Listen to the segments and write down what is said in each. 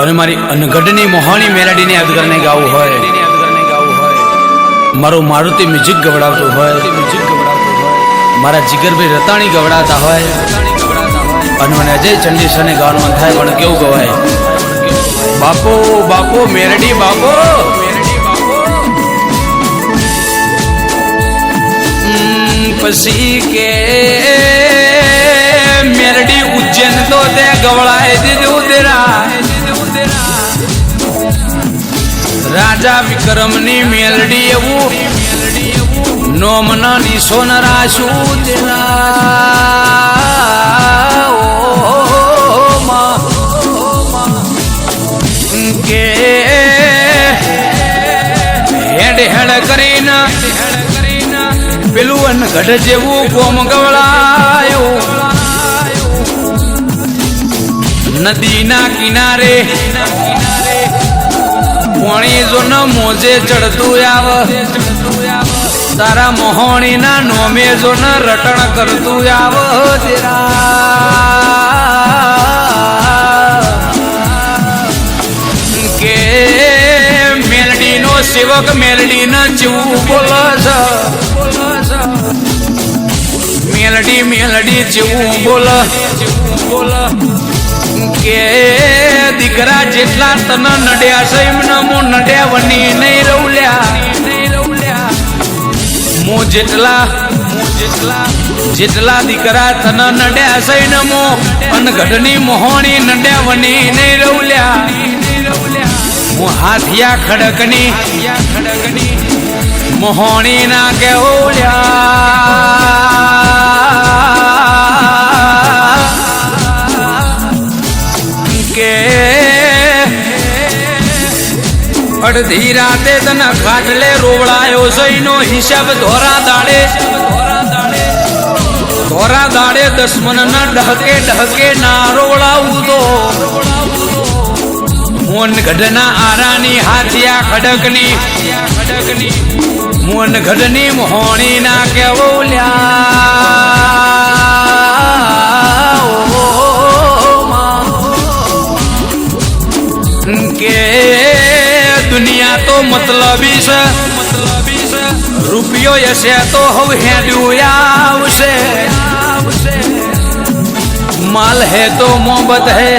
અને મારી અનગઢની મોહાણી મેલડીને યાદ કરીને ગાવું હોય, મારો મારુતિ મ્યુઝિક ગવડાવતો હોય, મારા જીગરભાઈ રતાણી ગવડાતા હોય અને મને અજય ચંડીસરને ગાવાનું મન થાય, પણ કેવું ગવાય? બાપો બાપો મેલડી બાપો, પછી કે મેલડી ઉજ્જૈન તો તે ગવડાય દીધું તેરા રાજા વિક્રમની મેલડી એવું નોમના નિશો ન રાશું તેરા કે હેડ હેડ કરીને પેલું અનગઢ જેવું ગોમ ગવડાયું, નદીના કિનારે પાણી જો ન મોજે ચડતું આવ, તારા મોહણીના નોમે જો ન રટણ કરતું આવ કે મેલડીનો સેવક મેલડીના જેવું બોલે છે, મેલડી મેલડી જેવું બોલે કે દીકરા જેટલા તન નડ્યા છે એમને મો નડ્યા વની નહીં રવલ્યા, મો જેટલા દીકરા તન નડ્યા છે ને મો અનગઢની મોહણી નડ્યા વની નહીં રવલ્યા, હું હાથિયા ખડકની મોહણી ના કેવલ્યા કે અડધી રાતે તને ખાટલે રોવડાયો સઈનો હિસાબ ધોરા દાડે દસમન ના ડહકે ના રોવડાવું તો મોન ગઢના આરાની હાથિયા ખડકની મોન ગઢની મોહણી ના કેવલ્યા કે દુનિયા તો મતલબી છે, રૂપિયો હશે તો હવે હેડ્યું આવશે, માલ હે તો મોહબ્બત હે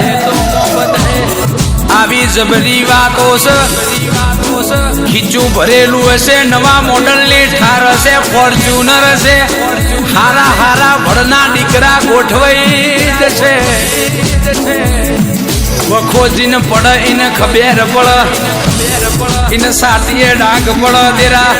આવી જબરી વાતો છે, ખીચું ભરેલું હશે, નવા મોડલની ઠાર હશે, ફોર્ચ્યુનર હશે, હારા હારા ભળના દીકરા ગોઠવાઈ જશે, વખોજીને પડે એને ખબેર પડે, એને સાતીએ ડાઘ પડે તેરા